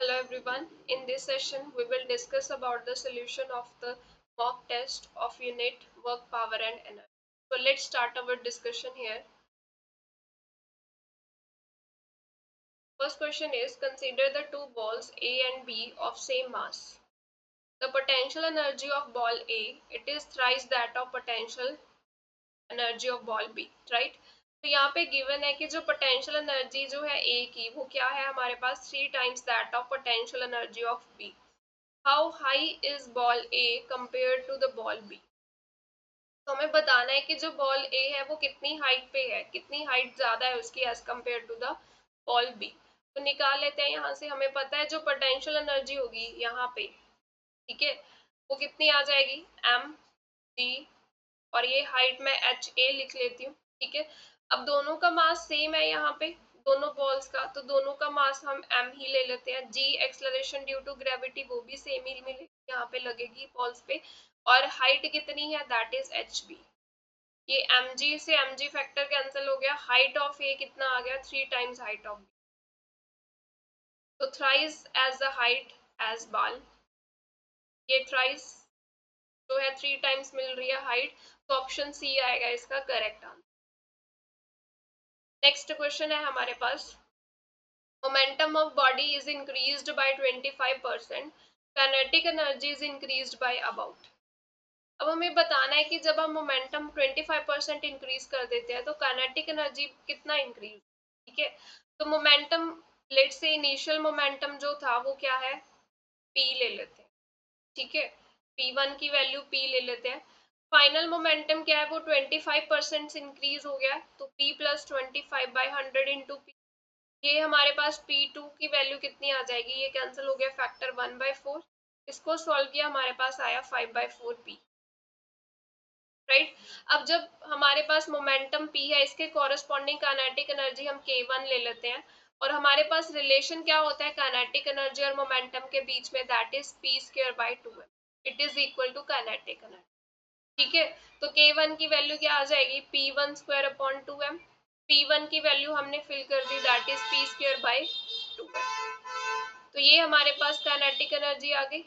Hello everyone. In this session, we will discuss about the solution of the mock test of unit work, power and energy. So let's start our discussion here. First question is, consider the two balls A and B of same mass. The potential energy of ball A, it is thrice that of potential energy of ball B, right? तो यहाँ पे given है कि जो potential energy जो है A की वो क्या है हमारे पास 3 times that of potential energy of B. How high is ball A compared to the ball B? तो हमें बताना है कि जो बॉल ए है वो कितनी हाइट पे है, कितनी हाइट ज्यादा है उसकी as compare to the ball B. तो निकाल लेते हैं यहाँ से. हमें पता है जो पोटेंशियल एनर्जी होगी यहाँ पे, ठीक है, वो कितनी आ जाएगी एम जी, और ये हाइट में एच ए लिख लेती हूँ, ठीक है. अब दोनों का मास सेम है यहाँ पे, दोनों बॉल्स का, तो दोनों का मास हम एम ही ले लेते हैं. जी एक्सलरेशन ड्यू टू ग्रेविटी वो भी सेम ही मिलेगी, यहाँ पे लगेगी बॉल्स पे. और हाइट कितनी है, दैट इज एच बी. ये एम जी से एम जी फैक्टर कैंसिल हो गया. हाइट ऑफ ए कितना आ गया, 3 टाइम्स हाइट ऑफ बी. तो thrice as the height as ball, ये थ्राइस जो है 3 टाइम्स मिल रही है हाइट. तो ऑप्शन सी आएगा इसका करेक्ट आंसर. नेक्स्ट क्वेश्चन है हमारे पास, momentum of body is increased by 25%, kinetic energy is increased by about. अब हमें बताना है कि जब हम मोमेंटम 25% इंक्रीज कर देते हैं तो काइनेटिक एनर्जी कितना इंक्रीज, ठीक है. तो momentum, let's say initial momentum जो था वो क्या है, p ले लेते हैं, ठीक है. p1 की वैल्यू p ले लेते हैं. फाइनल मोमेंटम क्या है, वो 25% इंक्रीज हो गया, तो p प्लस 25/100 इंटू पी. ये हमारे पास p2 की वैल्यू कितनी आ जाएगी, ये कैंसिल हो गया, फैक्टर 1/4. इसको सॉल्व किया, हमारे पास आया 5/4p, राइट. अब जब हमारे पास मोमेंटम p है, इसके कॉरेस्पॉन्डिंग काइनेटिक एनर्जी हम k1 ले लेते हैं, और हमारे पास रिलेशन क्या होता है काइनेटिक एनर्जी और मोमेंटम के बीच में, that is p²/2m. It is equal to kinetic energy, ठीक है. तो k1 की वैल्यू क्या आ जाएगी, p1² अपॉन 2m. p1 की वैल्यू हमने फिल कर दी, दैट इज p²/2m. तो ये हमारे पास काइनेटिक एनर्जी आ गई.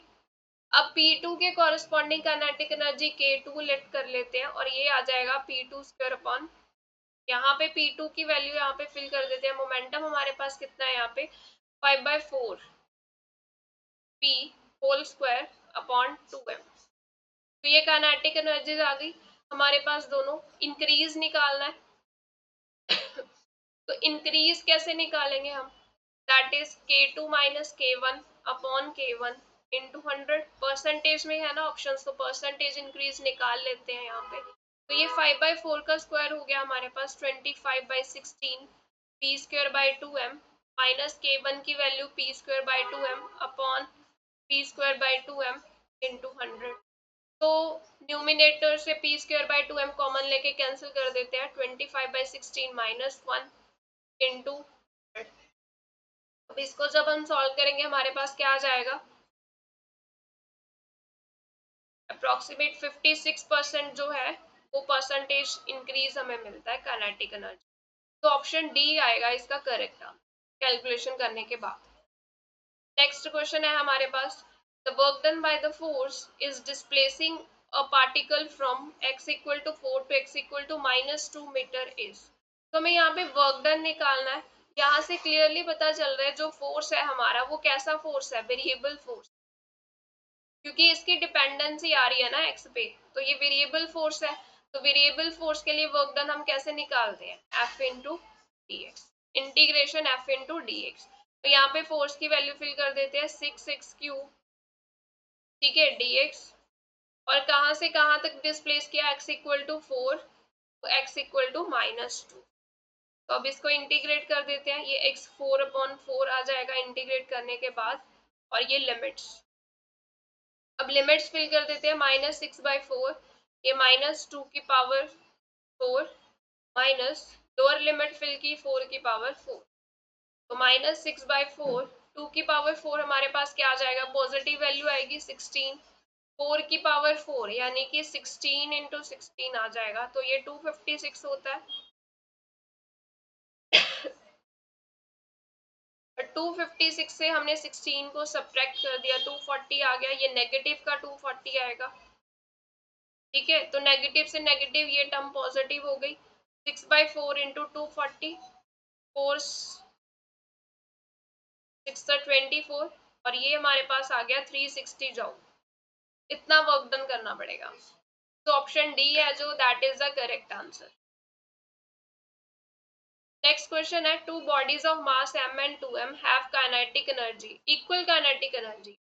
अब P2 के corresponding kinetic energy K2 late कर लेते हैं, और ये आ जाएगा p2² अपॉन, यहाँ पे P2 की वैल्यू यहाँ पे फिल कर देते हैं. मोमेंटम हमारे पास कितना है यहाँ पे 5/4 p whole square upon 2m. तो ये काइनेटिक एनर्जीज आ गई हमारे पास. दोनों इंक्रीज निकालना है. तो इंक्रीज कैसे निकालेंगे हम, that is K2 minus K1 upon K1 into 100. Percentage में है ना ऑप्शन, तो परसेंटेज इंक्रीज निकाल लेते हैं यहाँ पे. तो ये 5/4 का स्क्वायर हो गया हमारे पास 25/16 p²/2m माइनस K1 की value p²/2m upon p²/2m into 100. तो न्यूमिनेटर से p²/2m कॉमन लेके कैंसिल कर देते हैं, 25/16 माइनस 1 इंटू 100. अब इसको जब हम सॉल्व करेंगे हमारे पास क्या आ जाएगा, अप्रोक्सीमेट 56% जो है वो परसेंटेज इंक्रीज हमें मिलता है काइनेटिक एनर्जी. तो ऑप्शन डी आएगा इसका करेक्ट आंसर कैलकुलेशन करने के बाद. नेक्स्ट क्वेश्चन है हमारे पास, the work done by the force is displacing a particle from x equal to 4 to x equal to -2 meter is. तो हमें यहाँ पे वर्क डन निकालना है. यहाँ से क्लियरली पता चल रहा है जो फोर्स है हमारा वो कैसा फोर्स है, वेरिएबल फोर्स, क्योंकि इसकी डिपेंडेंसी आ रही है ना एक्स पे, तो ये वेरिएबल फोर्स है. तो वेरिएबल फोर्स के लिए वर्क डन हम कैसे निकालते हैं, F into D x, integration F into D x. तो यहाँ पे फोर्स की वैल्यू फिल कर देते हैं 6x³, ठीक है, डी एक्स. और कहाँ से कहाँ तक डिस्प्लेस किया, x इक्वल टू 4 तो x इक्वल टू -2. तो अब इसको इंटीग्रेट कर देते हैं, ये x 4/4 आ जाएगा इंटीग्रेट करने के बाद, और ये लिमिट्स. अब लिमिट्स फिल कर देते हैं, -6/4, ये -2 की पावर 4 माइनस लोअर लिमिट फिल की 4 की पावर 4. तो -6/4, 2 की पावर 4 हमारे पास क्या आ जाएगा, पॉजिटिव वैल्यू आएगी 16, 4 की पावर 4 यानी कि 16 इंटू 16 आ जाएगा, तो ये 256 होता है. 256 से हमने 16 को सब्ट्रैक्ट कर दिया, 240 आ गया, ये नेगेटिव का 240 आएगा। ठीक है, तो नेगेटिव से नेगेटिव ये टर्म पॉजिटिव हो गई। 6/4 इंटू 240, 4 6 24, और ये हमारे पास आ गया 360 जॉब। इतना वर्क डन करना पड़ेगा। तो ऑप्शन डी है जो that is the correct answer. Next question है, two bodies of mass m and 2m have kinetic energy, equal kinetic energy.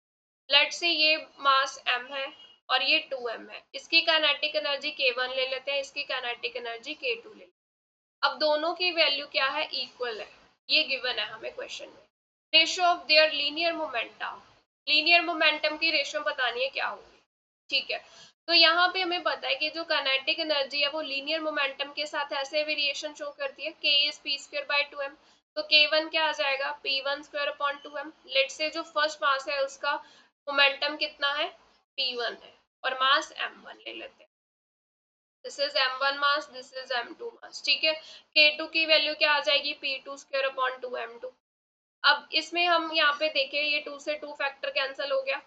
Let say ये मास m है और ये 2m है, इसकी काइनेटिक एनर्जी k1 ले लेते हैं, इसकी काइनेटिक एनर्जी k2 ले लेते हैं। अब दोनों की वैल्यू क्या है, इक्वल है, ये गिवन है हमें क्वेश्चन में। Ratio of their linear momentum, linear momentum की रेशियो बतानी है क्या होगी। ठीक है, तो यहाँ पे हमें पता है कि जो काइनेटिक एनर्जी है वो लीनियर मोमेंटम के साथ ऐसे वेरिएशन शो करती है, k is p square by 2m, तो k1 क्या आ जाएगा, p1 square upon 2m। Late से जो फर्स्ट मास है उसका मोमेंटम कितना है, p1 है, और मास m1 ले लेते हैं। This is m1 mass, this is m2 मास। ठीक है, k2 की वैल्यू क्या आ जाएगी, p2 square upon 2m2। अब इसमें हम यहाँ पे देखें, ये 2 से 2 फैक्टर कैंसिल हो गया,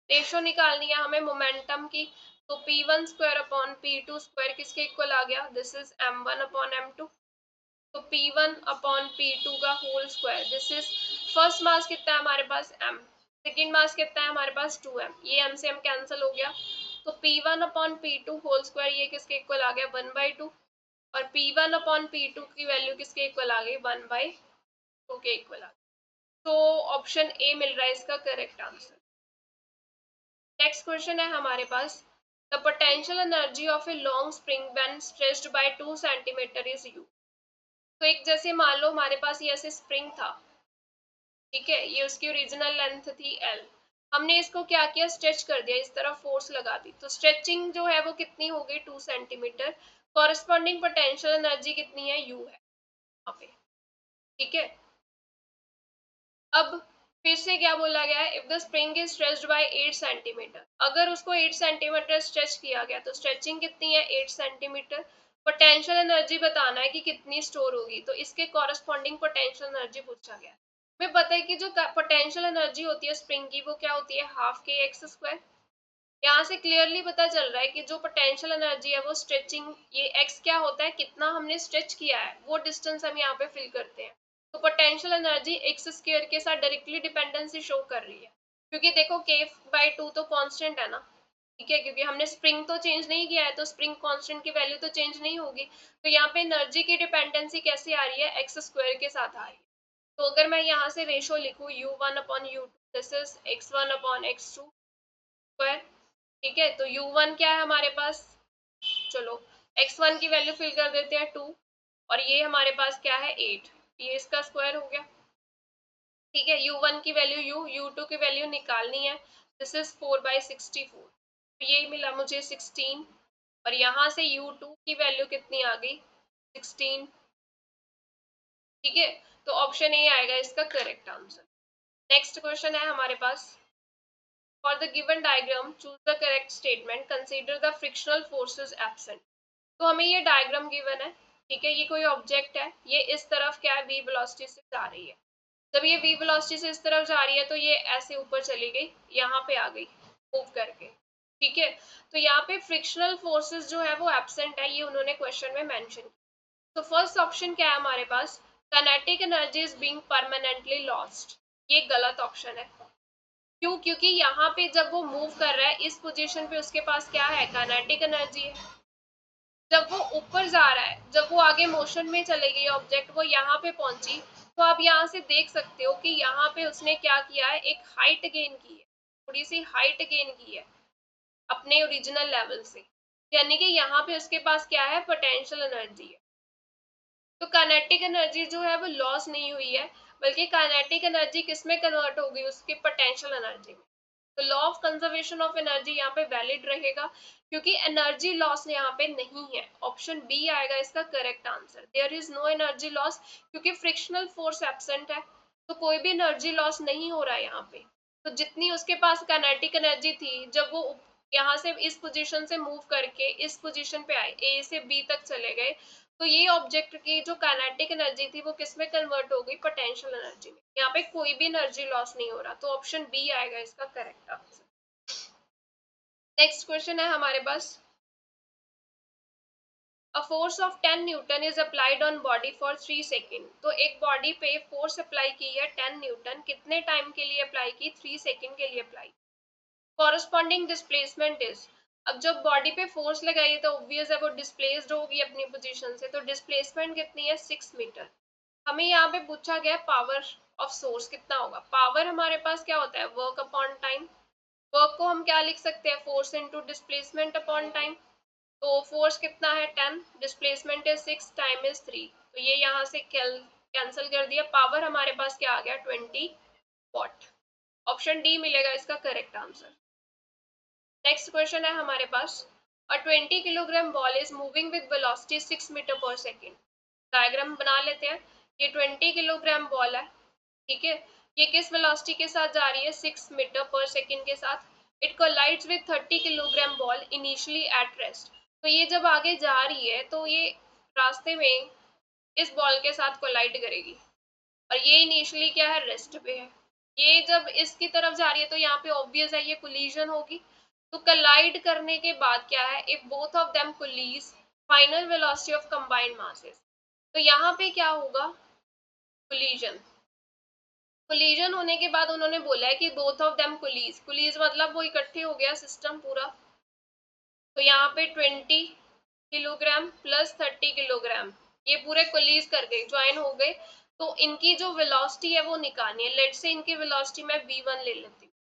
रेशो निकालनी है हमें मोमेंटम की, तो p1 square upon p2 square किसके इक्वल आ गया, this is m1 upon m2, तो p1 अपॉन p2 का whole square, this is first mass कितना है हमारे पास m, सेकेंड मास कितना है हमारे पास 2m, ये m से m कैंसिल हो गया, तो p1 upon p2 whole square ये किसके इक्वल आ गया, 1/2, और p1 अपॉन p2 की वैल्यू किसके इक्वल आ गई, 1/2 के इक्वल आ गई। तो ऑप्शन ए मिल रहा है इसका करेक्ट आंसर। नेक्स्ट क्वेश्चन है हमारे पास, the potential energy of a long spring when stretched by 2 centimeter is U. तो एक जैसे मान लो हमारे पास ये ऐसे स्प्रिंग था, ठीक है, ये उसकी ओरिजिनल लेंथ थी l, हमने इसको क्या किया, स्ट्रेच कर दिया, इस तरह फोर्स लगा दी, तो स्ट्रेचिंग जो है वो कितनी हो गई, 2 सेंटीमीटर, कॉरेस्पॉन्डिंग पोटेंशियल एनर्जी कितनी है, u है यहाँ पे। ठीक है, अब फिर से क्या बोला गया है, if the spring is stretched by 8 centimetre, अगर उसको 8 सेंटीमीटर स्ट्रेच किया गया तो स्ट्रेचिंग कितनी है, 8 सेंटीमीटर। पोटेंशियल एनर्जी बताना है कि कितनी स्टोर होगी, तो इसके कॉरेस्पॉन्डिंग पोटेंशियल एनर्जी पूछा गया। हमें पता है कि जो पोटेंशियल एनर्जी होती है स्प्रिंग की वो क्या होती है, हाफ के एक्स स्क्वायर। यहाँ से क्लियरली पता चल रहा है कि जो पोटेंशियल एनर्जी है वो स्ट्रेचिंग, ये एक्स क्या होता है, कितना हमने स्ट्रेच किया है, वो डिस्टेंस हम यहाँ पे फिल करते हैं। तो पोटेंशियल एनर्जी एक्स स्क्वायर के साथ डायरेक्टली डिपेंडेंसी शो कर रही है, क्योंकि देखो k/2 तो कांस्टेंट है ना। ठीक है, क्योंकि हमने स्प्रिंग तो चेंज नहीं किया है, तो स्प्रिंग कांस्टेंट की वैल्यू तो चेंज नहीं होगी, तो यहाँ पे एनर्जी की डिपेंडेंसी कैसे आ रही है, एक्स स्क्वायर के साथ आ रही है। तो अगर मैं यहाँ से रेशो लिखूँ u1 upon u2, this is x1 upon x2 square. ठीक है, तो u1 क्या है हमारे पास, चलो x1 की वैल्यू फिल कर देते हैं 2, और ये हमारे पास क्या है 8, ये इसका स्क्वायर हो गया। ठीक है, u1 की वैल्यू u2 की वैल्यू निकालनी है, दिस इज 4/64, तो ये मिला मुझे 16, और यहाँ से u2 की वैल्यू कितनी आ गई, 16। ठीक है, तो ऑप्शन ए आएगा इसका करेक्ट आंसर। नेक्स्ट क्वेश्चन है हमारे पास, for the given diagram choose the correct statement, consider the frictional forces absent. तो हमें ये डायग्राम गिवन है, ठीक है, ये कोई ऑब्जेक्ट है, ये इस तरफ क्या है, v वेलोसिटी से जा रही है, जब ये v वेलोसिटी से इस तरफ जा रही है तो ये ऐसे ऊपर चली गई, यहाँ पे आ गई मूव करके। ठीक है, तो यहाँ पे फ्रिक्शनल फोर्सेस जो है वो एब्सेंट है, ये उन्होंने क्वेश्चन में मेंशन किया। तो फर्स्ट ऑप्शन क्या है हमारे पास, kinetic energy is being permanently lost, ये गलत ऑप्शन है। क्यों, क्योंकि यहाँ पे जब वो मूव कर रहा है इस पोजीशन पे उसके पास क्या है, काइनेटिक एनर्जी है। जब वो ऊपर जा रहा है, जब वो आगे मोशन में चले गई ऑब्जेक्ट, वो यहाँ पे पहुंची, तो आप यहाँ से देख सकते हो कि यहाँ पे उसने क्या किया है, एक हाइट गेन की है, थोड़ी सी हाइट गेन की है अपने ओरिजिनल लेवल से, यानी कि यहाँ पे उसके पास क्या है, पोटेंशियल एनर्जी है। तो काइनेटिक एनर्जी जो है वो लॉस नहीं हुई है, बल्कि काइनेटिक एनर्जी किस में कन्वर्ट हो गई, उसके पोटेंशियल एनर्जी में। तो law of conservation of energy यहाँ पे वैलिड रहेगा, क्योंकि एनर्जी लॉस यहाँ पे नहीं है। ऑप्शन बी आएगा इसका correct answer, there is no energy loss, क्योंकि फ्रिक्शनल फोर्स एब्सेंट है, तो कोई भी एनर्जी लॉस नहीं हो रहा है यहाँ पे। तो जितनी उसके पास काइनेटिक एनर्जी थी, जब वो यहाँ से इस पोजीशन से मूव करके इस पोजीशन पे आए, ए से बी तक चले गए, तो ये ऑब्जेक्ट की जो काइनेटिक एनर्जी थी वो किस में कन्वर्ट हो गई, पोटेंशियल एनर्जी में। यहाँ पे कोई भी एनर्जी लॉस नहीं हो रहा, तो ऑप्शन बी आएगा इसका करेक्ट आंसर। नेक्स्ट क्वेश्चन है हमारे पास, A force of 10 Newton is applied on body for 3 second. तो एक बॉडी पे फोर्स अप्लाई की है 10 न्यूटन, कितने टाइम के लिए अप्लाई की, 3 सेकेंड के लिए अप्लाई। कॉरस्पॉन्डिंग डिस्प्लेसमेंट इज, अब जब बॉडी पे फोर्स लगाई तो ऑब्वियस है वो डिस्प्लेस्ड होगी अपनी पोजीशन से, तो डिस्प्लेसमेंट कितनी है, 6 मीटर। हमें यहाँ पे पूछा गया पावर ऑफ सोर्स कितना होगा। पावर हमारे पास क्या होता है, वर्क अपॉन टाइम। वर्क को हम क्या लिख सकते हैं, force into displacement upon time. तो फोर्स कितना है 10, डिस्प्लेसमेंट इज 6, टाइम इज 3, तो ये यहाँ से कैंसिल कर दिया। पावर हमारे पास क्या आ गया, 20 वॉट। ऑप्शन डी मिलेगा इसका करेक्ट आंसर। नेक्स्ट क्वेश्चन है हमारे पास, a 20 kilogram ball is moving with velocity 6 metre per second. Diagram बना लेते हैं। ये 20 किलोग्राम बॉल है, ठीक है। ये किस वेलोसिटी के साथ जा रही है, 6 मीटर पर सेकेंड के साथ। It collides with 30 kilogram ball initially at rest. तो ये जब आगे जा रही है तो ये रास्ते में इस बॉल के साथ कोलाइड करेगी, और ये इनिशियली क्या है, रेस्ट पे है। ये जब इसकी तरफ जा रही है तो यहाँ पे ऑब्वियस है ये कोलिजन होगी। तो कोलाइड करने के बाद क्या है, if both of them Coolidge, final velocity of combined masses. तो यहाँ पे क्या होगा, कोलिजन। कोलिजन होने के बाद उन्होंने बोला है कि both of them Coolidge, Coolidge मतलब वो इकट्ठे हो गया सिस्टम पूरा। तो यहाँ पे 20 किलोग्राम प्लस 30 किलोग्राम, ये पूरे कोलिज कर गए, ज्वाइन हो गए। तो इनकी जो वेलोसिटी है वो निकालनी है। लेट्स से इनकी वेलोसिटी मैं v1 ले लेती हूँ,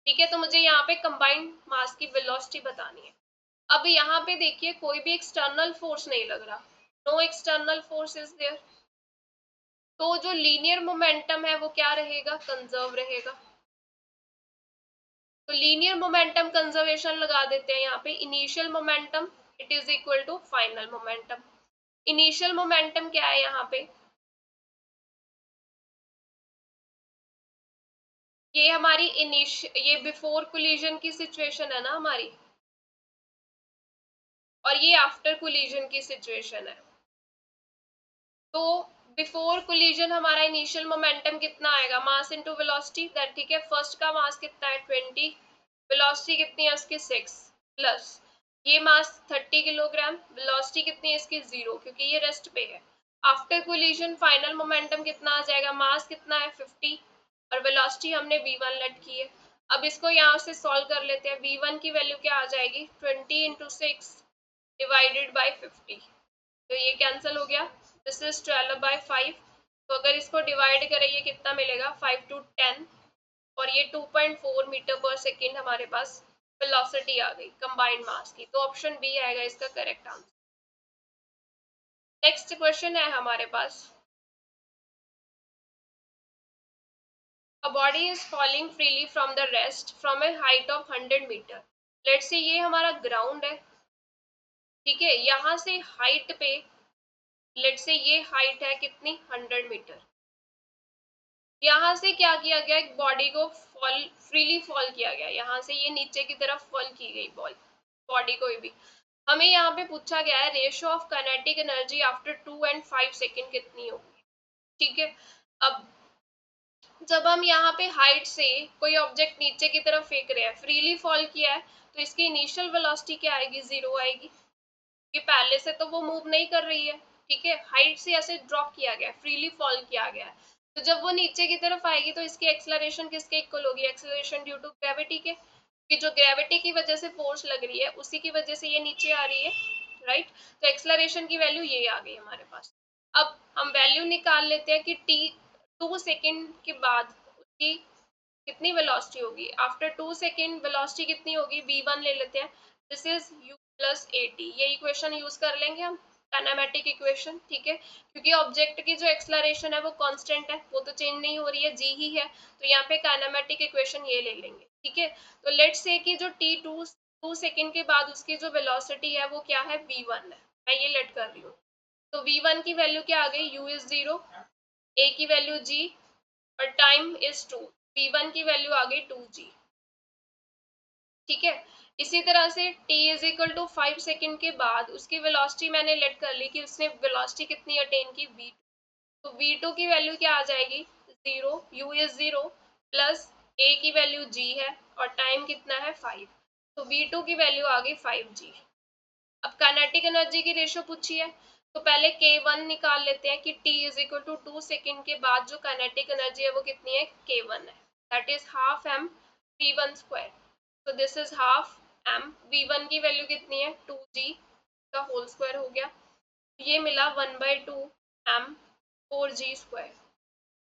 ठीक है। तो मुझे यहाँ पे कंबाइंड मास की वेलोसिटी बतानी है। अब यहाँ पे देखिए कोई भी एक्सटर्नल फोर्स नहीं लग रहा, no external force is there. तो जो लीनियर मोमेंटम है वो क्या रहेगा, कंजर्व रहेगा। तो लीनियर मोमेंटम कंजर्वेशन लगा देते हैं यहाँ पे। Initial momentum it is equal to final momentum. Initial momentum क्या है यहाँ पे, ये हमारी ये बिफोर कोलिजन की सिचुएशन है ना हमारी, और ये आफ्टर कोलिजन की सिचुएशन है। तो बिफोर कोलिजन हमारा इनिशियल मोमेंटम कितना आएगा, मास इनटू वेलोसिटी, दैट ठीक है। फर्स्ट का मास कितना है 20, वेलोसिटी कितनी है उसकी 6, प्लस ये मास 30 किलोग्राम, वेलोसिटी कितनी है इसकी 0 क्योंकि ये रेस्ट पे है। आफ्टर कोलिजन फाइनल मोमेंटम कितना आ जाएगा, मास कितना है 50 और वेलोसिटी हमने v1 लेट की है। अब इसको यहाँ से सॉल्व कर लेते हैं। v1 की वैल्यू क्या आ जाएगी, 20 इंटू 6 डिवाइडेड बाई 50, तो ये कैंसिल हो गया। This is 12/5। तो अगर इसको डिवाइड करें ये कितना मिलेगा, 5 to 10, और ये 2.4 मीटर पर सेकेंड हमारे पास वेलोसिटी आ गई कंबाइंड मास की। तो ऑप्शन बी आएगा इसका करेक्ट आंसर। नेक्स्ट क्वेश्चन है हमारे पास, a body is falling freely from the rest from a height of 100 meter. Let's say ये हमारा ग्राउंड है, ठीक है। यहाँ से हाइट पे, लेट्स से ये हाइट है कितनी, 100 मीटर। यहाँ से क्या किया गया, एक बॉडी को फॉल फ्रीली फॉल किया गया, यहाँ से ये नीचे की तरफ फॉल की गई बॉडी कोई भी। हमें यहाँ पे पूछा गया है ratio of kinetic energy after 2 and 5 second कितनी होगी, ठीक है। अब जब हम यहाँ पे हाइट से कोई ऑब्जेक्ट नीचे की तरफ फेंक रहे हैं, फ्रीली फॉल किया है, तो इसकी इनिशियल वेलोसिटी क्या आएगी, 0 आएगी, कि पहले से तो वो मूव नहीं कर रही है, ठीक है। हाइट से ऐसे ड्रॉप किया गया, फ्रीली फॉल किया गया है। तो जब वो नीचे की तरफ आएगी तो इसकी एक्सेलरेशन किसके इक्वल होगी, एक्सेलरेशन ड्यू टू ग्रेविटी के, कि जो ग्रेविटी की वजह से फोर्स लग रही है उसी की वजह से ये नीचे आ रही है, राइट। तो एक्सेलरेशन की वैल्यू ये आ गई हमारे पास। अब हम वैल्यू निकाल लेते हैं कि टी 2 सेकेंड के बाद उसकी कितनी वेलोसिटी होगी। आफ्टर 2 सेकेंड वेलोसिटी कितनी होगी, v1 ले लेते हैं, this is u plus at। ये इक्वेशन यूज कर लेंगे हम, काइनेमेटिक इक्वेशन, ठीक है। क्योंकि ऑब्जेक्ट की जो एक्सेलरेशन है वो कांस्टेंट है, वो तो चेंज नहीं हो रही है, g ही है। तो यहाँ पे काइनेमेटिक इक्वेशन ये ले लेंगे, ठीक है। तो लेट्स से कि जो t 2 सेकेंड के बाद उसकी जो वेलोसिटी है वो क्या है, v1 है, मैं ये लेट कर रही हूँ। तो v1 की वैल्यू क्या आ गई, u इज 0, a की वैल्यू g, और टाइम इज 2, v1 की वैल्यू आ गई 2g। ठीक है। इसी तरह से t is equal to 5 second के बाद उसकी वेलोसिटी मैंने लेट कर ली कि उसने वेलोसिटी कितनी अटेन की, v। तो v2 की वैल्यू क्या आ जाएगी, 0, u इज 0 प्लस a की वैल्यू g है और टाइम कितना है 5, तो v2 की वैल्यू आ गई 5g। अब काइनेटिक एनर्जी की रेशियो पूछी है, तो पहले k1 निकाल लेते हैं कि t is equal to 2 second के बाद जो काइनेटिक एनर्जी है वो कितनी है, k1 है, that is half m v1 square. तो this is half m, v1 की वैल्यू कितनी है 2g का होल स्क्वायर हो गया, ये मिला 1/2 m 4g स्क्वायर।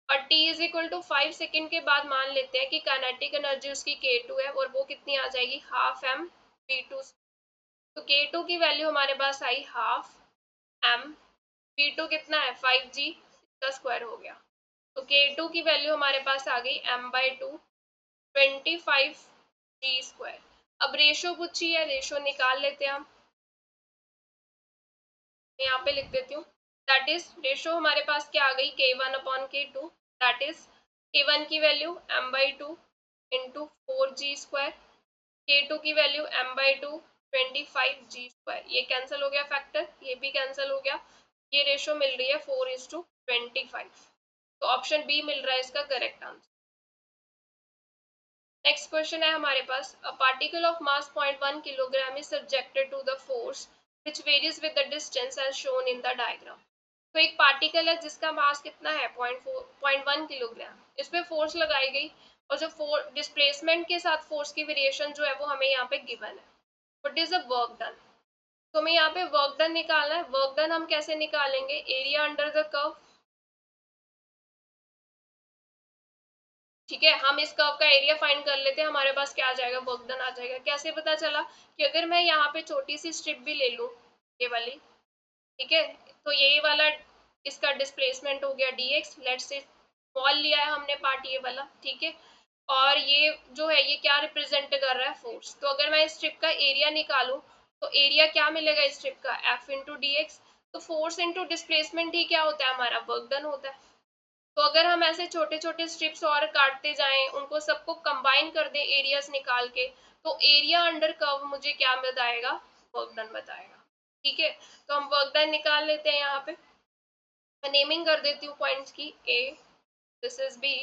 और t is equal to 5 second के बाद मान लेते हैं कि काइनेटिक एनर्जी उसकी k2 है और वो कितनी आ जाएगी, हाफ m v2। तो k2 की वैल्यू हमारे पास आई हाफ m, v2 कितना है 5g, इसका स्क्वायर हो गया, तो k2 की वैल्यू हमारे पास आ गई m/2 25g स्क्वायर। अब रेशो पूछी है, रेशो निकाल लेते हैं हम, मैं यहाँ पे लिख देती हूँ, दैट इज रेशो हमारे पास क्या आ गई, k1/k2, दैट इज k1 की value m/2 into 4g square, k2 की वैल्यू m/2 25g स्क्वायर, ये कैंसिल हो गया फैक्टर, ये भी कैंसिल हो गया, ये रेशो मिल रही है 4:25। तो ऑप्शन बी मिल रहा है इसका करेक्ट आंसर। नेक्स्ट क्वेश्चन है हमारे पास, a particle of mass 0.1 kilogram is subjected to the force which varies with the distance as shown in the diagram. तो एक पार्टिकल है जिसका मास कितना है 0.1 किलोग्राम, इस पे फोर्स लगाई गई और जो डिस्प्लेसमेंट के साथ फोर्स की वेरिएशन जो है वो हमें यहाँ पे गिवन है। What is the work done, तो हमें यहाँ पे वर्क डन निकालना है। वर्क डन हम कैसे निकालेंगे, एरिया अंडर द कर्व, ठीक है, हम इस कर्व का एरिया फाइंड कर लेते हैं, हमारे पास क्या आ जाएगा, वर्क डन आ जाएगा। कैसे पता चला कि अगर मैं यहाँ पे छोटी सी स्ट्रिप भी ले लूँ, ये वाली, ठीक है, तो ये वाला इसका डिस्प्लेसमेंट हो गया dx, लेट्स से स्मॉल लिया है हमने पार्ट ये वाला, ठीक है, और ये जो है ये क्या रिप्रेजेंट कर रहा है, फोर्स। तो अगर मैं इस स्ट्रिप का एरिया निकालूं तो एरिया क्या मिलेगा इस स्ट्रिप का, f इंटू डी एक्स। तो फोर्स इंटू डिस्प्लेसमेंट ही क्या होता है हमारा, वर्क डन होता है। तो अगर हम ऐसे छोटे छोटे स्ट्रिप्स और काटते जाएं, उनको सबको कंबाइन कर दें एरियाज निकाल के, तो एरिया अंडर कर्व मुझे क्या बताएगा, वर्क डन बताएगा, ठीक है। तो हम वर्क डन निकाल लेते हैं, यहाँ पे मैं नेमिंग कर देती हूँ पॉइंट्स की, ए, दिस इज बी,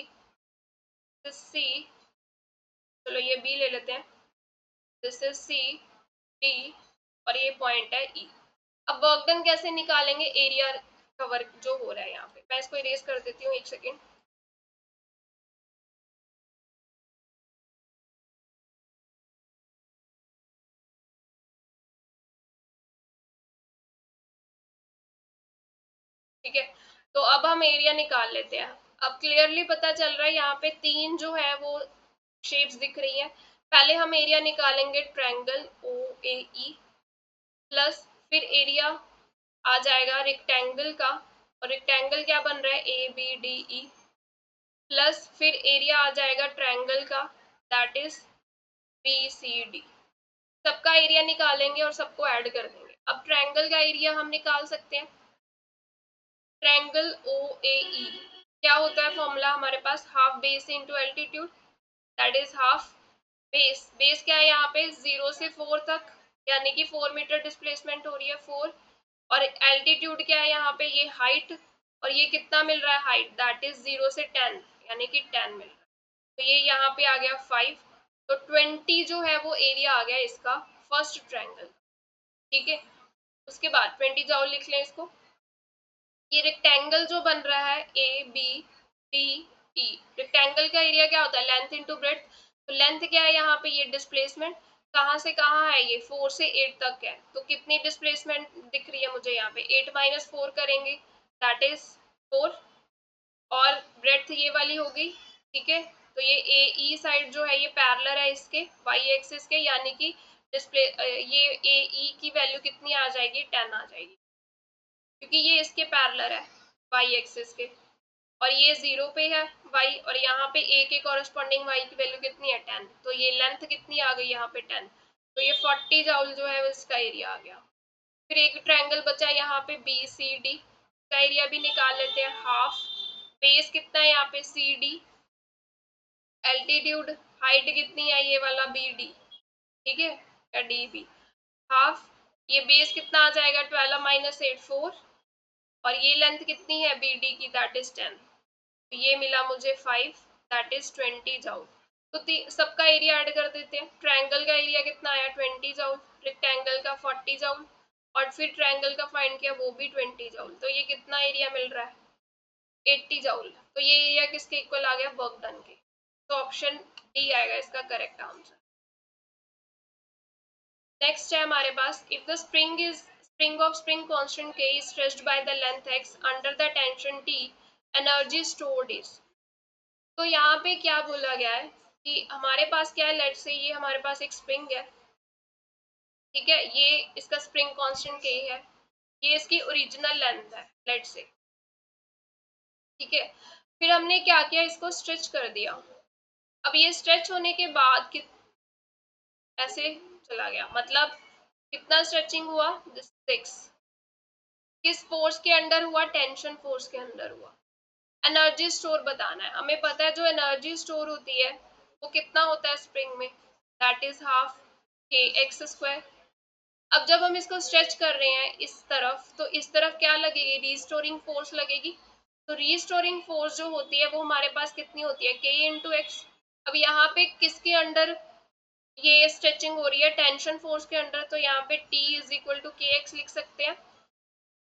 दिस सी, चलो ये बी ले लेते हैं, दिस इज सी, डी, और ये पॉइंट है ई। अब वर्क डन कैसे निकालेंगे, एरिया का वर्क जो हो रहा है यहाँ पे, मैं इसको इरेज कर देती हूँ, एक सेकेंड। ठीक है, तो अब हम एरिया निकाल लेते हैं। अब क्लियरली पता चल रहा है यहाँ पे तीन जो है वो शेप्स दिख रही हैं। पहले हम एरिया निकालेंगे triangle O A E, plus फिर एरिया आ जाएगा रेक्टेंगल का, और रेक्टेंगल क्या बन रहा है, A B D E, plus फिर एरिया आ जाएगा ट्रायंगल का, that is B C D. सबका एरिया निकालेंगे और सबको ऐड कर देंगे। अब ट्रायंगल का एरिया हम निकाल सकते हैं, ट्रायंगल ओ ए ई, क्या होता है फॉर्मूला हमारे पास, half base into altitude, that is half base, base क्या है यहाँ पे 0 से 4 तक, यानी कि 4 मीटर डिस्प्लेसमेंट हो रही है 4, और एल्टीट्यूड क्या है यहाँ पे, ये हाइट, और ये कितना मिल रहा है हाइट, दैट इज 0 से 10, यानी कि 10 मिल रहा है, तो ये यहाँ पे आ गया 5, तो 20 जो है वो एरिया आ गया इसका फर्स्ट ट्रायंगल, ठीक है। उसके बाद 20 जाओ लिख लें इसको, ये रेक्टेंगल जो बन रहा है A B D E, rectangle का एरिया क्या होता है, लेंथ इंटू ब्रेड्थ, तो लेंथ क्या है यहाँ पे, ये डिस्प्लेसमेंट कहाँ से कहाँ है, ये 4 से 8 तक है, तो कितनी डिस्प्लेसमेंट दिख रही है मुझे यहाँ पे, 8 माइनस 4 करेंगे, दैट इज 4, और ब्रेड्थ ये वाली हो गई, ठीक है। तो ये ए ई साइड जो है ये पैरेलल है इसके वाई एक्सिस के, यानी कि डिस्प्ले ये ए ई की वैल्यू कितनी आ जाएगी, 10 आ जाएगी, क्योंकि ये इसके पैरेलल है वाई एक्सिस के, और ये 0 पे है y, और यहाँ पे a के कॉरेस्पॉन्डिंग y की वैल्यू कितनी है 10, तो ये लेंथ कितनी आ गई यहाँ पे 10, तो ये 40 जाउल जो है इसका एरिया आ गया। फिर एक ट्रायंगल बचा यहाँ पे बी सी डी, का एरिया भी निकाल लेते हैं, हाफ बेस कितना है यहाँ पे सी डी, एल्टीट्यूड हाइट कितनी है ये वाला बी डी, ठीक है, या डी बी हाफ, ये बेस कितना आ जाएगा 12 माइनस 8 4, और ये लेंथ कितनी है बी डी की, दैट इज 10, तो ये मिला मुझे 5, दैट इज 20 जाउल। तो सबका एरिया ऐड कर देते हैं। ट्रायंगल का एरिया कितना आया 20 जाउल, रेक्टेंगल का 40 जाउल, और फिर ट्रायंगल का फाइंड किया वो भी 20 जाउल, तो ये कितना एरिया मिल रहा है 80 जाउल। तो ये एरिया किसके इक्वल आ गया, वर्क डन के। तो ऑप्शन डी आएगा इसका करेक्ट आंसर। नेक्स्ट है हमारे पास, if the spring of spring constant k is stretched by the length x under the tension t, energy stored is। तो यहाँ पे क्या बोला गया है कि हमारे पास क्या है, लेट से ये हमारे पास एक स्प्रिंग है, ठीक है, ये इसका स्प्रिंग कांस्टेंट k है, ये इसकी ओरिजिनल लेंथ है लेट से, ठीक है। फिर हमने क्या किया, इसको स्ट्रेच कर दिया। अब ये स्ट्रेच होने के बाद ऐसे चला गया, मतलब कितना स्ट्रेचिंग हुआ 6, किस फोर्स के अंडर हुआ, टेंशन फोर्स के अंदर हुआ। एनर्जी स्टोर बताना है, हमें पता है जो एनर्जी स्टोर होती है वो कितना होता है स्प्रिंग में, दैट इज हाफ के एक्स स्क्वायर। अब जब हम इसको स्ट्रेच कर रहे हैं इस तरफ, तो इस तरफ क्या लगेगी, रीस्टोरिंग फोर्स लगेगी। तो रीस्टोरिंग फोर्स जो होती है वो हमारे पास कितनी होती है, के इंटू एक्स। अब यहाँ पे किसके अंडर ये स्ट्रेचिंग हो रही है, टेंशन फोर्स के अंडर, तो यहाँ पे T इज इक्वल टू के एक्स लिख सकते हैं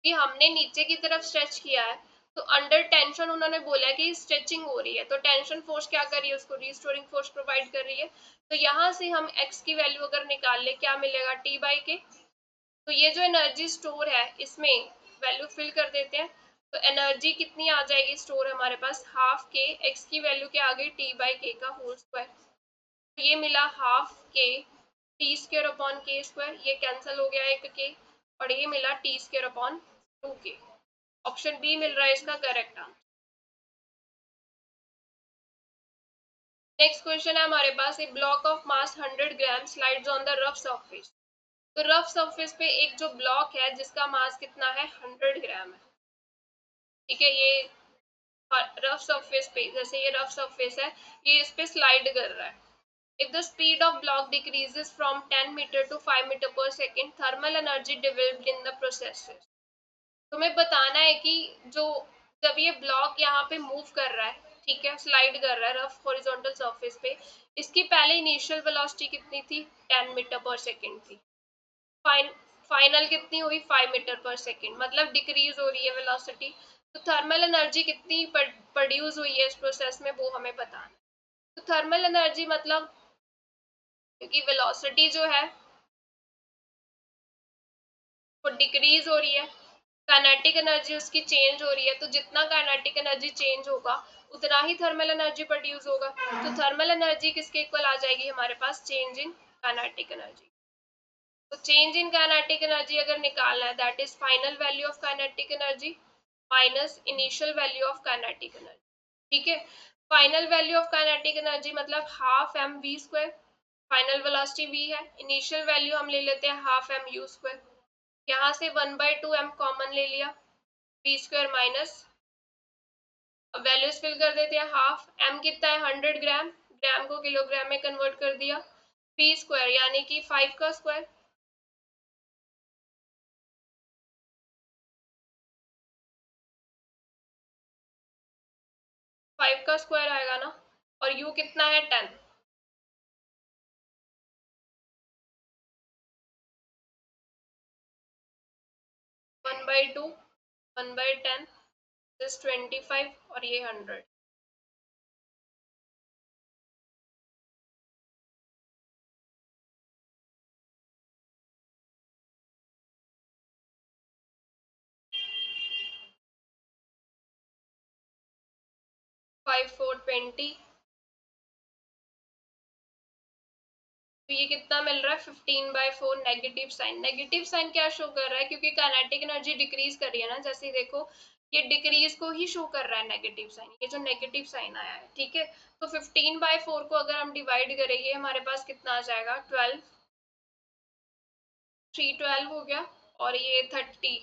कि हमने नीचे की तरफ स्ट्रेच किया है, तो अंडर टेंशन उन्होंने बोला कि स्ट्रेचिंग हो रही है, तो टेंशन फोर्स क्या कर रही है, उसको रीस्टोरिंग फोर्स प्रोवाइड कर रही है। तो यहाँ से हम x की वैल्यू अगर निकाल ले क्या मिलेगा, T बाई के। तो ये जो एनर्जी स्टोर है इसमें वैल्यू फिल कर देते हैं, तो एनर्जी कितनी आ जाएगी स्टोर हमारे पास, हाफ के, x की वैल्यू क्या आ गई T बाई के का होल स्क्वायर। तो ये मिला हाफ के टी स्क्वायर अपॉन के स्क्वायर, ये कैंसिल हो गया एक के, और ये मिला टी स्क्वायर अपॉन 2 के। ऑप्शन बी मिल रहा है इसका करेक्ट आंसर। नेक्स्ट क्वेश्चन है हमारे पास, a block of mass 100 gram slides on the rough surface. तो रफ सरफेस पे एक जो ब्लॉक है जिसका मास कितना है 100 ग्राम है, ठीक है, ये रफ सरफेस पे, जैसे ये रफ सरफेस है, ये इस पे स्लाइड कर रहा है। If the speed of block decreases from 10 meter to 5 meter per second, thermal energy developed in the processes। तुम्हें बताना है कि जो जब ये ब्लॉक यहाँ पे मूव कर रहा है, ठीक है, स्लाइड कर रहा है रफ हॉरिजॉन्टल सरफेस पे, इसकी पहले इनिशियल वेलोसिटी कितनी थी 10 मीटर पर सेकेंड थी, फाइनल कितनी हुई 5 मीटर पर सेकेंड, मतलब डिक्रीज हो रही है वेलोसिटी। तो थर्मल एनर्जी कितनी प्रोड्यूस हुई है इस प्रोसेस में वो हमें बताना है। तो थर्मल एनर्जी मतलब, क्योंकि वेलोसिटी जो है वो डिक्रीज हो रही है, काइनेटिक एनर्जी उसकी चेंज हो रही है, तो जितना काइनेटिक एनर्जी चेंज होगा उतना ही थर्मल एनर्जी प्रोड्यूस होगा। तो थर्मल एनर्जी किसके इक्वल आ जाएगी हमारे पास, चेंज इन काइनेटिक एनर्जी। तो चेंज इन काइनेटिक एनर्जी अगर निकालना है, that is final value of kinetic energy minus initial value of kinetic energy, ठीक है। Final value of kinetic energy मतलब half m v square, final velocity v है, initial value हम ले लेते हैं हाफ एम यू स्क्वायर, यहाँ से 1/2 m कॉमन ले लिया, वी स्क्वायर माइनस, अब वैल्यूज फिल कर देते हैं, हाफ m कितना है 100 ग्राम, ग्राम को किलोग्राम में कन्वर्ट कर दिया, वी स्क्वायर यानी कि 5 का स्क्वायर, 5 का स्क्वायर आएगा ना, और u कितना है 10, 1/2 1/10 इज 25, और ये 100, 5 4 20, तो ये कितना मिल रहा है 15/4, नेगेटिव साइन क्या शो कर रहा है, क्योंकि काइनेटिक एनर्जी डिक्रीज कर रही है ना, जैसे देखो ये डिक्रीज को ही शो कर रहा है नेगेटिव साइन, ये जो नेगेटिव साइन आया है, ठीक है। तो 15/4 को अगर हम डिवाइड करेंगे हमारे पास कितना आ जाएगा 12, 3 12 हो गया, और ये 30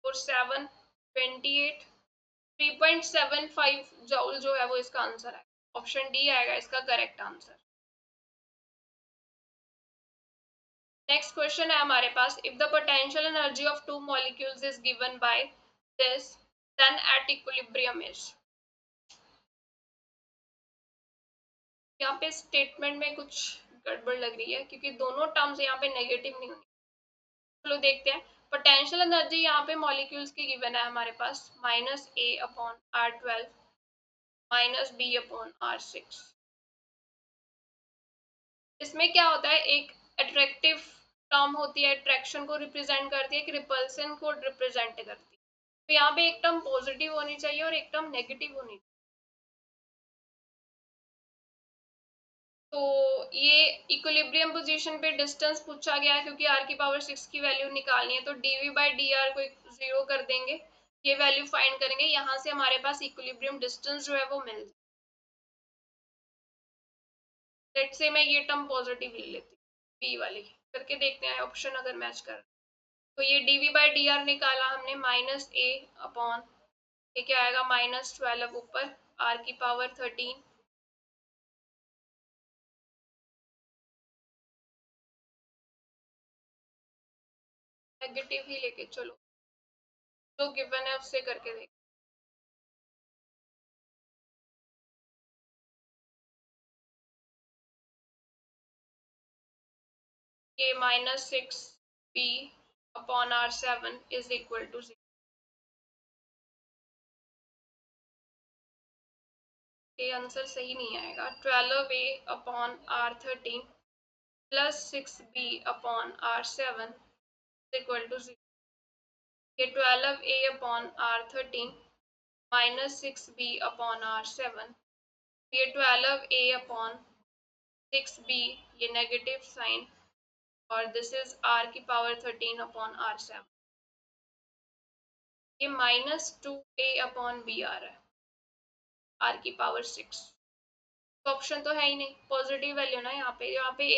और 7 28, 3.75 जूल जो है वो इसका आंसर है। ऑप्शन डी आएगा इसका करेक्ट आंसर। नेक्स्ट क्वेश्चन है हमारे पास, if the potential energy of two molecules is given by this then at equilibrium is. यहाँ पे स्टेटमेंट में कुछ गड़बड़ लग रही है क्योंकि दोनों टर्म्स यहाँ पे नेगेटिव नहीं होनी। चलो देखते हैं। पोटेंशियल एनर्जी यहाँ पे मॉलिक्यूल्स की गिवन है हमारे पास -A/R12 -B/R6। इसमें क्या होता है, एक अट्रैक्टिव टर्म होती है, अट्रैक्शन को रिप्रेजेंट करती है, एक रिपल्सन को रिप्रेजेंट करती है। तो यहाँ पे एक टर्म पॉजिटिव होनी चाहिए और एक टर्म नेगेटिव होनी चाहिए। तो ये इक्विलिब्रियम पोजीशन पे डिस्टेंस पूछा गया है क्योंकि r⁶ की वैल्यू निकालनी है, तो dv/dr को 0 कर देंगे, ये वैल्यू फाइंड करेंगे, यहाँ से हमारे पास इक्विलिब्रियम डिस्टेंस जो है वो मिल जाए। लेट्स से मैं ये टर्म पॉजिटिव ले लेती हूँ, बी वाली करके देखते हैं ऑप्शन अगर मैच कर। तो ये dv/dr निकाला हमने -A/, ये क्या आएगा -12 ऊपर r⁻13 नेगेटिव ही लेके चलो, जो गिवन है उससे करके देख। ये -6b/r7 इज इक्वल टू 0। ये आंसर सही नहीं आएगा। 12a/r13 plus 6b/r7 equal to 0। ये 12a/r13 माइनस 6b/r7, ये 12a/6b, ये नेगेटिव साइन, और दिस इज r⁻13/r7। ये -2a/b आ रहा है r⁻6। तो ऑप्शन तो है ही नहीं, पॉजिटिव वैल्यू ना यहाँ पे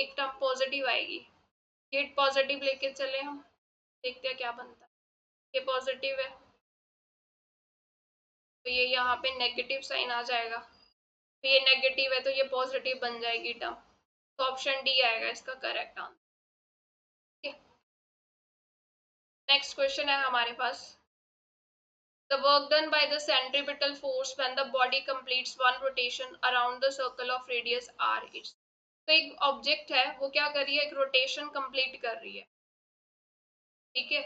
एक टर्म पॉजिटिव आएगी, ये पॉजिटिव लेके चले हम, देखते हैं क्या बनता है। ये पॉजिटिव है तो ये यहाँ पे नेगेटिव साइन आ जाएगा, तो ये नेगेटिव है तो ये पॉजिटिव बन जाएगी टर्म, तो ऑप्शन डी आएगा इसका करेक्ट आंसर। नेक्स्ट क्वेश्चन है हमारे पास, the work done by the centripetal force when the body completes one rotation around the circle of radius r is। तो एक ऑब्जेक्ट है वो क्या कर रही है, एक रोटेशन कंप्लीट कर रही है, ठीक है,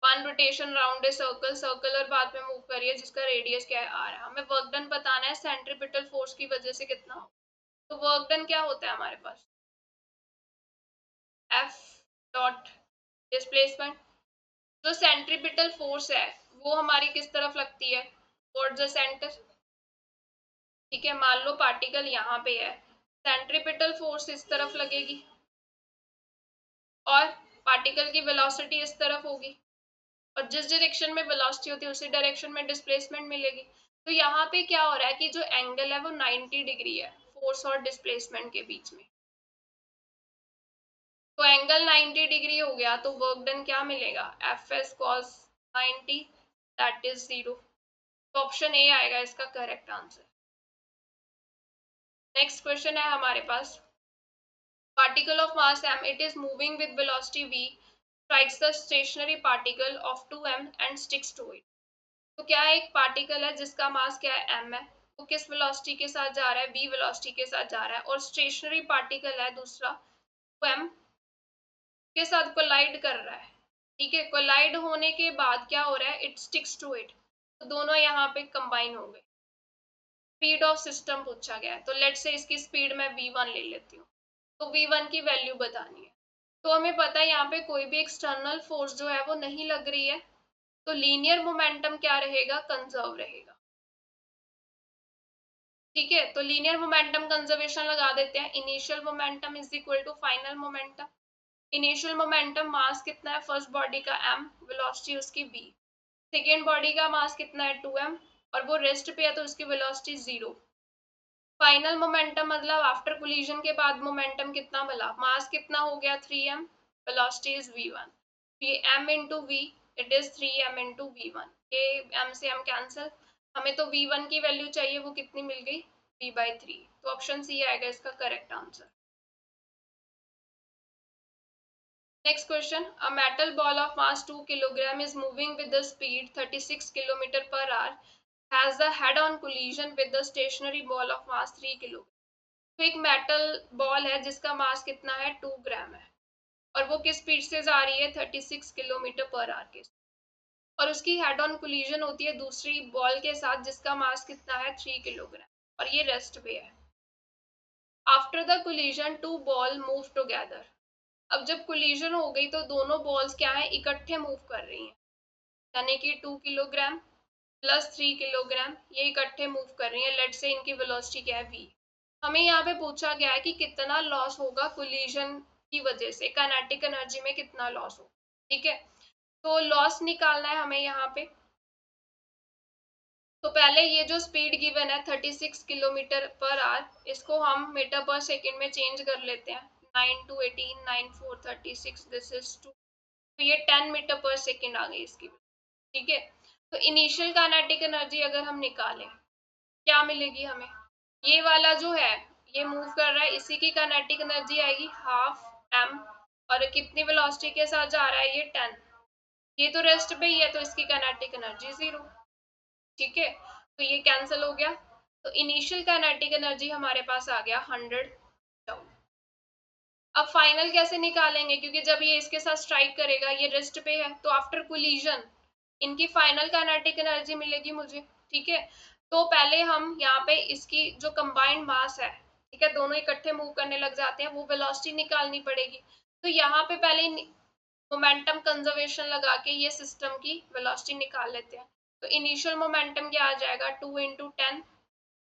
one rotation round a circle, circular path में मूव कर रही है जिसका रेडियस क्या है r है। हमें वर्क डन बताना है सेंट्रीपिटल फोर्स की वजह से कितना हो। तो वर्क डन क्या होता है हमारे पास, F डॉट डिस्प्लेसमेंट। जो सेंट्रीपिटल फोर्स है वो हमारी किस तरफ लगती है, टुवर्ड्स द सेंटर, ठीक है। मान लो पार्टिकल यहाँ पे है, सेंट्रीपिटल फोर्स इस तरफ लगेगी और पार्टिकल की वेलोसिटी इस तरफ होगी, और जिस डायरेक्शन में वेलोसिटी होती है उसी डायरेक्शन में डिस्प्लेसमेंट मिलेगी। तो यहाँ पे क्या हो रहा है कि जो एंगल है वो 90 डिग्री है फोर्स और डिस्प्लेसमेंट के बीच में। तो एंगल 90 डिग्री हो गया तो वर्क डन क्या मिलेगा, Fs cos 90 दैट इज 0। तो ऑप्शन ए आएगा इसका करेक्ट आंसर। नेक्स्ट क्वेश्चन है हमारे पास, particle of mass m, it is moving with velocity v, strikes the stationary particle of 2m and sticks to it। तो क्या है, एक पार्टिकल है जिसका मास क्या है m है, वो किस वेलोसिटी के साथ जा रहा है, v वेलोसिटी के साथ जा रहा है, और स्टेशनरी पार्टिकल है दूसरा, वो m के साथ कोलाइड कर रहा है, ठीक है। कोलाइड होने के बाद क्या हो रहा है, इट स्टिक्स टू इट, तो दोनों यहाँ पे कंबाइन हो गए। स्पीड ऑफ सिस्टम पूछा गया है, तो लेट से इसकी स्पीड मैं v1 ले लेती हूँ, तो v1 की वैल्यू बतानी है। तो हमें पता है यहाँ पे कोई भी एक्सटर्नल फोर्स जो है वो नहीं लग रही है, तो लीनियर मोमेंटम क्या रहेगा, कंजर्व रहेगा, ठीक है। तो लीनियर मोमेंटम कंजर्वेशन लगा देते हैं, initial momentum is equal to final momentum. Initial momentum mass कितना है फर्स्ट बॉडी का m, वेलोसिटी उसकी v, सेकेंड बॉडी का मास कितना है 2m और वो रेस्ट पे है तो उसकी वेलोसिटी 0। फाइनल मोमेंटम मतलब आफ्टर कोलिजन के बाद मोमेंटम कितना मिला, मास कितना हो गया 3m, वेलोसिटी इज v1, ये m into v, it is 3m into v1, ये m से m कैंसिल, हमें तो v1 की वैल्यू चाहिए, वो कितनी मिल गई v/3। तो ऑप्शन सी आएगा इसका correct answer. Next question. A metal ball of mass 2 kg is moving with the speed 36 km per hour, has the head-on collision with the stationary ball of mass 3 kg. तो एक metal ball है जिसका मास कितना है 2 ग्राम है और वो किस स्पीड से जा रही है 36 किलोमीटर पर आवर के, और उसकी हेड ऑन कोलिजन होती है दूसरी बॉल के साथ जिसका मास कितना है 3 किलोग्राम और ये रेस्ट पे है। After the collision two ball move together. अब जब कोलिजन हो गई तो दोनों बॉल्स क्या है इकट्ठे मूव कर रही हैं, यानी कि 2 किलोग्राम प्लस 3 किलोग्राम ये इकट्ठे मूव कर रही हैं। लेट्स से इनकी वेलोसिटी क्या है v। हमें यहाँ पे पूछा गया है कि कितना लॉस होगा कोलिजन की वजह से, काइनेटिक एनर्जी में कितना लॉस हो। ठीक है, तो लॉस निकालना है हमें यहाँ पे। तो पहले ये जो स्पीड गिवन है 36 किलोमीटर पर आवर, इसको हम मीटर पर सेकेंड में चेंज कर लेते हैं। 9 टू 18 9 4 36, दिस इज 2, तो ये 10 मीटर पर सेकेंड आ गई इसकी। ठीक है, तो इनिशियल काइनेटिक एनर्जी अगर हम निकालें क्या मिलेगी हमें, ये वाला जो है ये मूव कर रहा है इसी की काइनेटिक एनर्जी आएगी हाफ m, और कितनी वेलोसिटी के साथ जा रहा है ये 10, ये तो रेस्ट पे ही है तो इसकी काइनेटिक एनर्जी 0। ठीक है, तो ये कैंसिल हो गया, तो इनिशियल काइनेटिक एनर्जी हमारे पास आ गया 100 जूल। अब फाइनल कैसे निकालेंगे, क्योंकि जब ये इसके साथ स्ट्राइक करेगा ये रेस्ट पे है तो आफ्टर कोलिजन इनकी फाइनल काइनेटिक एनर्जी मिलेगी मुझे। ठीक है, तो पहले हम यहाँ पे इसकी जो कंबाइंड मास है, ठीक है, दोनों इकट्ठे मूव करने लग जाते हैं, वो वेलोसिटी निकालनी पड़ेगी। तो यहाँ पे पहले मोमेंटम कंजर्वेशन लगा के ये सिस्टम की वेलोसिटी निकाल लेते हैं। तो इनिशियल मोमेंटम क्या आ जाएगा 2 इंटू 10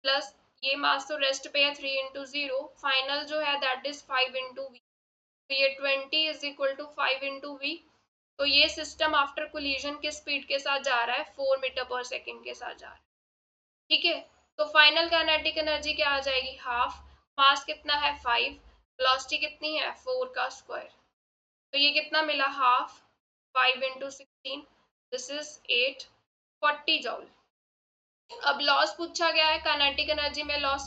प्लस ये मास तो रेस्ट पे है 3 इंटू 0, फाइनल जो है दैट इज 5 इंटू वी, तो ये 20 is equal to 5 into V. तो ये सिस्टम आफ्टर कोलिजन के स्पीड के साथ जा रहा है 4 मीटर पर सेकेंड के साथ जा रहा है। ठीक है, तो फाइनल काइनेटिक एनर्जी क्या आ जाएगी हाफ, मास कितना है 5, वेलोसिटी कितनी है 4 का स्क्वायर, तो ये कितना मिला half 5 into 16, this is 8, 40 joule. अब लॉस पूछा गया है काइनेटिक एनर्जी में लॉस,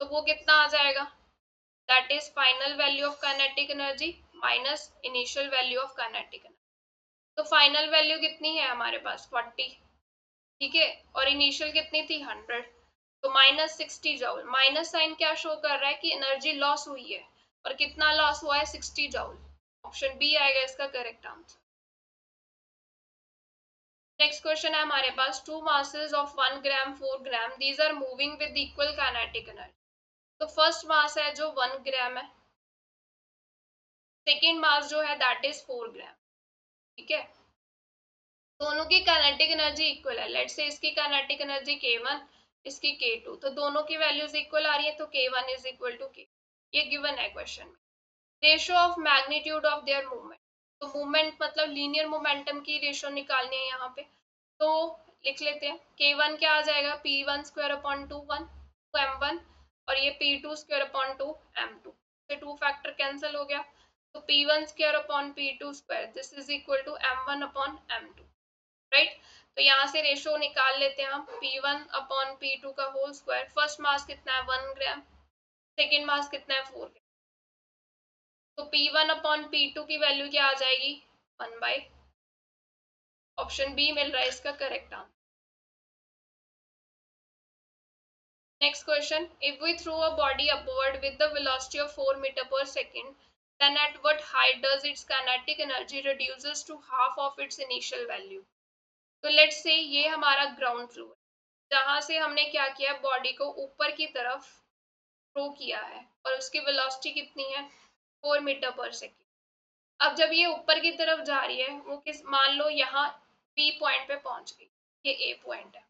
तो वो कितना आ जाएगा, that is final value of kinetic energy minus initial value of kinetic energy. तो फाइनल वैल्यू कितनी है हमारे पास 40, ठीक है, और इनिशियल कितनी थी 100, तो माइनस 60 जूल। माइनस साइन क्या शो कर रहा है कि एनर्जी लॉस हुई है, और कितना लॉस हुआ है 60 जूल। ऑप्शन बी आएगा इसका करेक्ट आंसर। नेक्स्ट क्वेश्चन है हमारे पास, two masses of 1 gram 4 gram these are moving with equal kinetic energy. तो फर्स्ट मास है जो 1 ग्राम है, सेकेंड मास जो है दैट इज 4 ग्राम। ठीक है, दोनों की काइनेटिक एनर्जी इक्वल है। लेट्स से इसकी काइनेटिक एनर्जी k1, इसकी k2, तो दोनों की वैल्यूज इक्वल आ रही है तो k1 is equal to k, ये गिवन है क्वेश्चन में। Ratio of magnitude of their movement, तो मूवमेंट मतलब लीनियर मोमेंटम की रेशियो निकालनी है यहाँ पे, तो लिख लेते हैं k1 क्या आ जाएगा p1 स्क्वायर अपॉन 2 1 2 m1, और ये p2 स्क्वायर अपॉन 2 m2, से 2 फैक्टर कैंसिल हो गया, तो p1 square upon p2 square this is equal to m1 upon m2, right. तो यहाँ से रेशो निकाल लेते हैं हम, p1 अपॉन p2 का होल स्क्वायर। फर्स्ट मास कितना है 1 ग्राम, सेकेंड मास कितना है 4 ग्राम, तो p1 अपॉन p2 की वैल्यू क्या आ जाएगी 1 बाई, ऑप्शन बी मिल रहा है इसका correct answer. Next question, if we throw a body upward with the velocity of 4 metre per second, then at what height does its kinetic energy reduces to half of its initial value। तो let's say ये हमारा ground floor है जहां से हमने क्या किया body को ऊपर की तरफ थ्रो किया है, और उसकी वेलोसिटी कितनी है 4 मीटर पर सेकेंड। अब जब ये ऊपर की तरफ जा रही है वो किस, मान लो यहाँ पी पॉइंट पे पहुंच गई, ये ए पॉइंट है,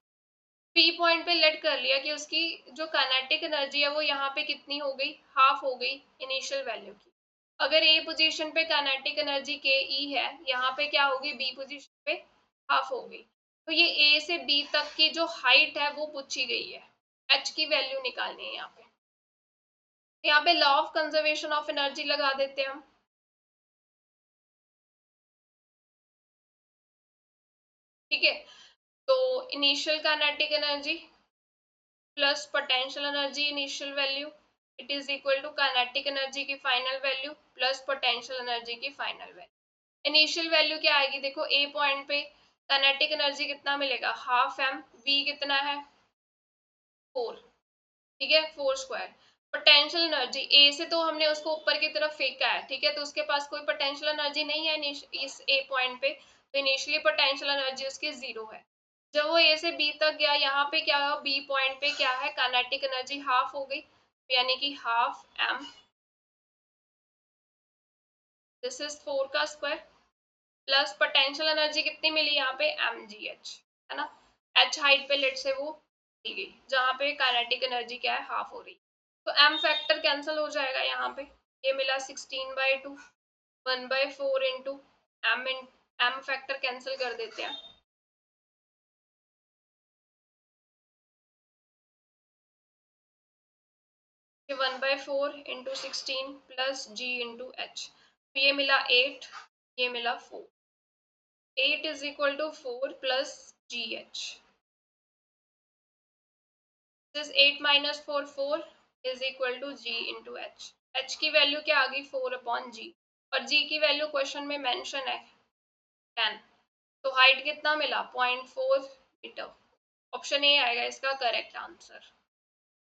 पी पॉइंट पे लेट कर लिया कि उसकी जो काइनेटिक एनर्जी है वो यहाँ पे कितनी हो गई हाफ हो गई इनिशियल वैल्यू की। अगर ए पोजीशन पे काइनेटिक एनर्जी के ई है, यहाँ पे क्या होगी बी पोजीशन पे हाफ हो गई, तो ये ए से बी तक की जो हाइट है वो पूछी गई है, एच की वैल्यू निकालनी है यहाँ पे। यहाँ पे law of conservation of energy लगा देते हैं हम। ठीक है, तो initial kinetic energy plus potential energy initial value it is equal to kinetic energy की final value plus potential energy की फाइनल वैल्यू। इनिशियल वैल्यू क्या आएगी, देखो ए पॉइंट पे काइनेटिक एनर्जी कितना मिलेगा, हाफ एम, वी कितना है 4, ठीक है 4 स्क्वायर। पोटेंशियल एनर्जी ए से तो हमने उसको ऊपर की तरफ फेंका है, ठीक है, तो उसके पास कोई पोटेंशियल एनर्जी नहीं है इस ए पॉइंट पे, तो इनिशियली पोटेंशियल एनर्जी उसकी 0 है। जब वो ए से बी तक गया, यहाँ पे क्या हुआ, बी पॉइंट पे क्या है, काइनेटिक एनर्जी हाफ हो गई, यानी कि हाफ एम, दिस इज 4 का स्क्वायर, प्लस पोटेंशियल एनर्जी कितनी मिली यहाँ पे एम जी एच, है ना, एच हाइट पे लेट से वो दी गई, जहाँ पे काइनेटिक एनर्जी क्या है हाफ हो रही, तो एम फैक्टर कैंसिल हो जाएगा यहाँ पे, ये मिला 16/2, 1/4 into M, M factor cancel कर देते हैं, 1/4 into 16 plus G into H, तो ये मिला 8, ये मिला 4, 8 is equal to 4 plus G H, this 8 minus 4 4 is equal to G into H, H की वैल्यू क्या आ गई 4/जी, और जी की वैल्यू क्वेश्चन में मेंशन है 10, तो हाइट कितना मिला 0.4 मीटर, ऑप्शन ए आएगा इसका करेक्ट आंसर।